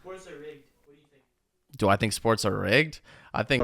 Sports are rigged. What do you think? Do I think sports are rigged? I think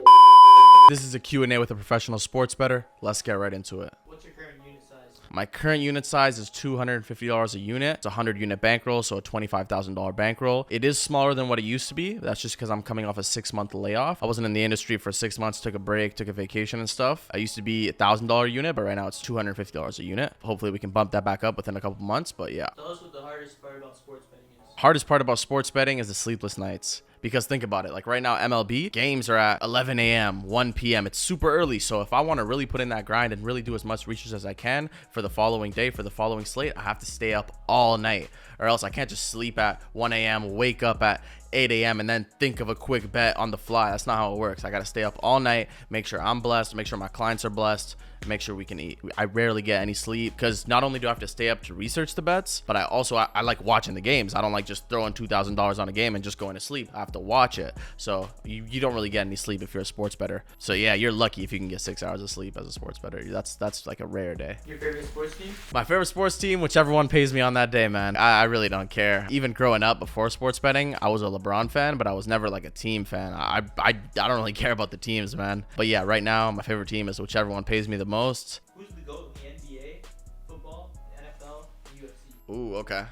this is a Q&A with a professional sports bettor. Let's get right into it. What's your current unit size? My current unit size is $250 a unit. It's a 100-unit bankroll, so a $25,000 bankroll. It is smaller than what it used to be. That's just because I'm coming off a 6-month layoff. I wasn't in the industry for 6 months, took a break, took a vacation and stuff. I used to be $1,000 unit, but right now it's $250 a unit. Hopefully we can bump that back up within a couple months, but yeah. Tell us what the hardest part about sports betting is. Hardest part about sports betting is the sleepless nights. Because think about it, like right now, MLB games are at 11 a.m., 1 p.m. It's super early. So if I want to really put in that grind and really do as much research as I can for the following day, for the following slate, I have to stay up all night. Or else I can't just sleep at 1 a.m., wake up at 8 a.m. and then think of a quick bet on the fly. That's not how it works. I got to stay up all night, make sure I'm blessed, make sure my clients are blessed, make sure we can eat. I rarely get any sleep because not only do I have to stay up to research the bets, but I like watching the games. I don't like just throwing $2,000 on a game and just going to sleep. I have to watch it. So you don't really get any sleep if you're a sports bettor. So yeah, you're lucky if you can get 6 hours of sleep as a sports bettor. That's like a rare day. Your favorite sports team? My favorite sports team, whichever one pays me on that day, man. I really don't care. Even growing up before sports betting, I was a LeBron fan, but I was never like a team fan. I don't really care about the teams, man. But yeah, right now my favorite team is whichever one pays me the most. Who's the GOAT in the NBA, football, NFL, and UFC? Ooh, okay.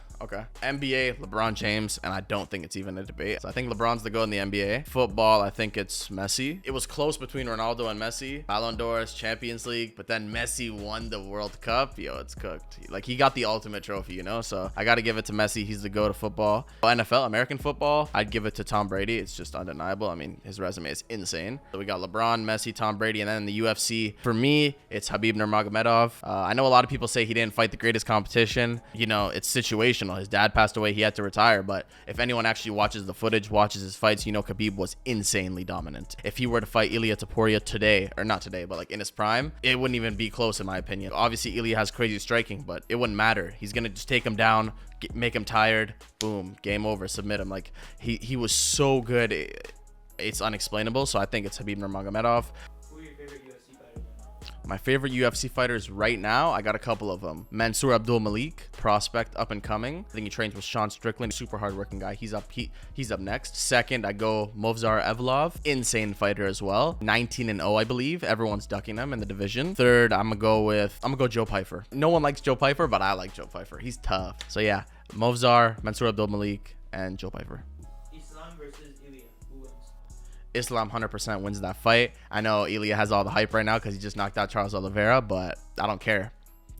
NBA, LeBron James, and I don't think it's even a debate. So I think LeBron's the GOAT in the NBA. Football, I think it's Messi. It was close between Ronaldo and Messi. Ballon d'Or, Champions League, but then Messi won the World Cup. Yo, it's cooked. Like, he got the ultimate trophy, you know? So I got to give it to Messi. He's the GOAT of football. NFL, American football, I'd give it to Tom Brady. It's just undeniable. I mean, his resume is insane. So we got LeBron, Messi, Tom Brady, and then in the UFC, for me, it's Khabib Nurmagomedov. I know a lot of people say he didn't fight the greatest competition. You know, it's situational. His dad passed away, he had to retire, but if anyone actually watches the footage, watches his fights, you know Khabib was insanely dominant. If he were to fight Ilia Topuria today, or not today, but like in his prime, it wouldn't even be close in my opinion. Obviously Ilia has crazy striking, but it wouldn't matter. He's gonna just take him down, make him tired, boom, game over, submit him. Like he was so good, it's unexplainable. So I think it's Khabib Nurmagomedov. Who are your favorite UFC fighters? My favorite UFC fighters right now, I got a couple of them. Mansour Abdul Malik, prospect, up and coming. I think he trains with Sean Strickland, super hardworking guy. He's up next. Second, I go Movsar Evlov, insane fighter as well. 19-0, I believe. Everyone's ducking him in the division. Third, I'm gonna go Joe Pyfer. No one likes Joe Pyfer, but I like Joe Pyfer. He's tough. So yeah, Movsar, Mansour Abdul Malik, and Joe Pyfer. Islam versus Ilia. Who wins? Islam 100% wins that fight. I know Ilia has all the hype right now because he just knocked out Charles Oliveira, but I don't care.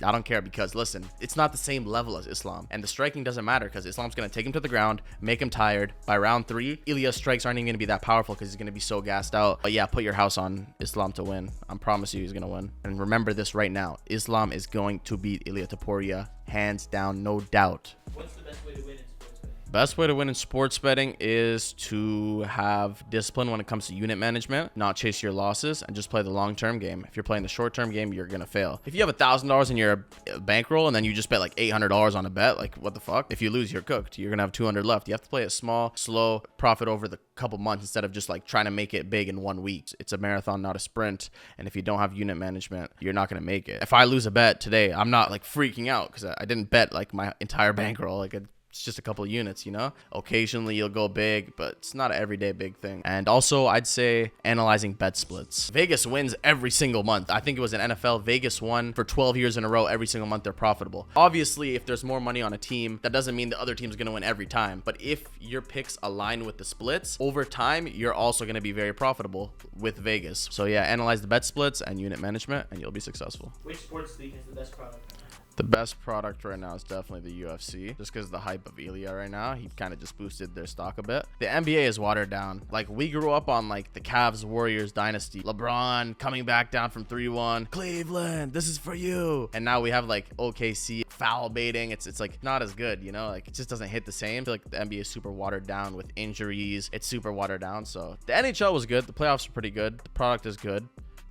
I don't care because, listen, it's not the same level as Islam. And the striking doesn't matter because Islam's going to take him to the ground, make him tired. By round 3, Ilia's strikes aren't even going to be that powerful because he's going to be so gassed out. But yeah, put your house on Islam to win. I promise you he's going to win. And remember this right now. Islam is going to beat Ilia Topuria. Hands down, no doubt. What's the best way to win in sports betting? Best way to win in sports betting is to have discipline when it comes to unit management, not chase your losses, and just play the long-term game. If you're playing the short-term game, you're gonna fail. If you have $1,000 in your bankroll and then you just bet like $800 on a bet, like what the fuck? If you lose, you're cooked. You're gonna have 200 left. You have to play a small, slow profit over the couple months instead of just like trying to make it big in 1 week. It's a marathon, not a sprint. And if you don't have unit management, you're not gonna make it. If I lose a bet today, I'm not like freaking out because I didn't bet like my entire bankroll. Like it's just a couple of units, you know? Occasionally you'll go big, but it's not an everyday big thing. And also I'd say analyzing bet splits. Vegas wins every single month. I think it was in NFL. Vegas won for 12 years in a row. Every single month they're profitable. Obviously, if there's more money on a team, that doesn't mean the other team's going to win every time. But if your picks align with the splits, over time, you're also going to be very profitable with Vegas. So yeah, analyze the bet splits and unit management and you'll be successful. Which sports league has the best product? The best product right now is definitely the UFC, just because of the hype of Ilia right now. He kind of just boosted their stock a bit. The NBA is watered down. Like, we grew up on like the Cavs Warriors dynasty. LeBron coming back down from 3-1. Cleveland, this is for you. And now we have like OKC foul baiting. It's like not as good, you know? Like, it just doesn't hit the same. I feel like the NBA is super watered down with injuries. It's super watered down. So the NHL was good. The playoffs are pretty good. The product is good.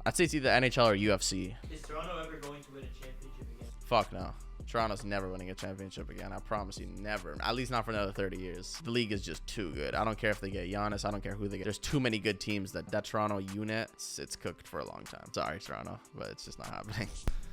I'd say it's either NHL or UFC. Is Toronto ever going to win a championship again? Fuck no. Toronto's never winning a championship again. I promise you, never. At least not for another 30 years. The league is just too good. I don't care if they get Giannis. I don't care who they get. There's too many good teams that Toronto unit, it's cooked for a long time. Sorry, Toronto, but it's just not happening.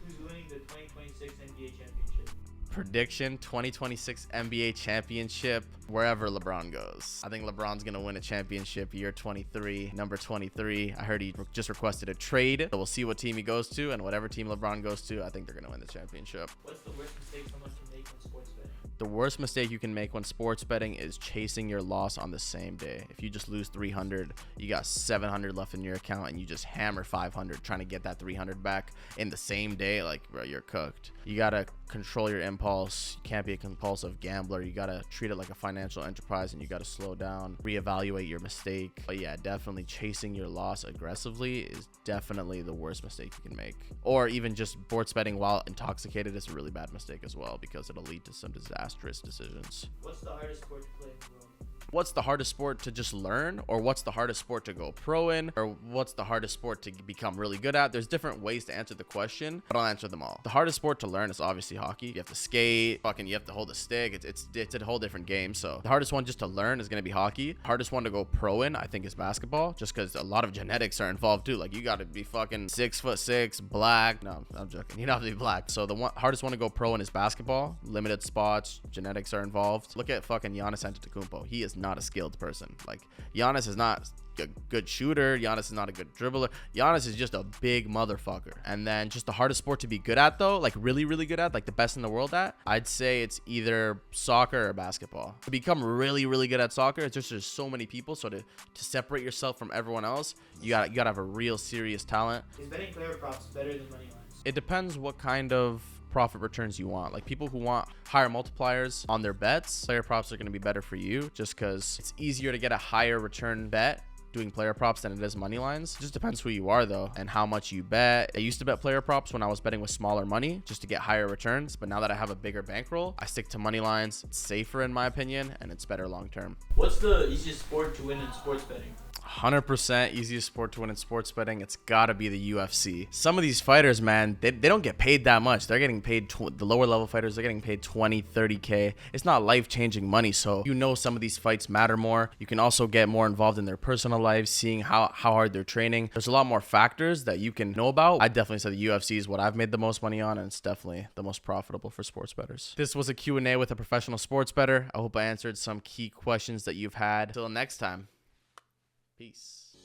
Who's winning the 2026 NBA championship? Prediction: 2026 NBA championship, wherever LeBron goes. I think LeBron's gonna win a championship year 23, number 23. I heard he just requested a trade, so we'll see what team he goes to, and whatever team LeBron goes to, I think they're gonna win the championship. What's the worst mistake someone can make when sports betting? The worst mistake you can make when sports betting is chasing your loss on the same day. If you just lose 300, you got 700 left in your account, and you just hammer 500 trying to get that 300 back in the same day, like, bro, you're cooked. You gotta control your impulse. You can't be a compulsive gambler. You gotta treat it like a financial enterprise, and you gotta slow down, reevaluate your mistake. But yeah, definitely chasing your loss aggressively is definitely the worst mistake you can make. Or even just sports betting while intoxicated is a really bad mistake as well, because it'll lead to some disastrous decisions. What's the hardest sport to play in the world? What's the hardest sport to just learn, or what's the hardest sport to go pro in, or what's the hardest sport to become really good at? There's different ways to answer the question, but I'll answer them all. The hardest sport to learn is obviously hockey. You have to skate, you have to hold a stick. It's a whole different game. So the hardest one just to learn is gonna be hockey. Hardest one to go pro in, I think, is basketball, just because a lot of genetics are involved too. Like, you got to be fucking 6'6", black. No, I'm joking. You don't have to be black. So the hardest one to go pro in is basketball. Limited spots, genetics are involved. Look at fucking Giannis Antetokounmpo. He is not a skilled person. Like, Giannis is not a good shooter. Giannis is not a good dribbler. Giannis is just a big motherfucker. And then just the hardest sport to be good at, though, like really, really good at, like the best in the world at, I'd say it's either soccer or basketball. To become really, really good at soccer, it's just there's so many people. So to separate yourself from everyone else, you gotta have a real serious talent. Is betting player props better than money lines? It depends what kind of profit returns you want. Like, people who want higher multipliers on their bets, player props are going to be better for you, just because it's easier to get a higher return bet doing player props than it is money lines. It just depends who you are, though, and how much you bet. I used to bet player props when I was betting with smaller money just to get higher returns, but now that I have a bigger bankroll, I stick to money lines. It's safer in my opinion, and it's better long term. What's the easiest sport to win in sports betting? 100% easiest sport to win in sports betting, it's gotta be the UFC. Some of these fighters, man, they don't get paid that much. They're getting paid, the lower level fighters, they're getting paid 20, 30K. It's not life-changing money, so you know some of these fights matter more. You can also get more involved in their personal lives, seeing how hard they're training. There's a lot more factors that you can know about. I definitely say the UFC is what I've made the most money on, and it's definitely the most profitable for sports bettors. This was a Q&A with a professional sports bettor. I hope I answered some key questions that you've had. Till next time. Peace.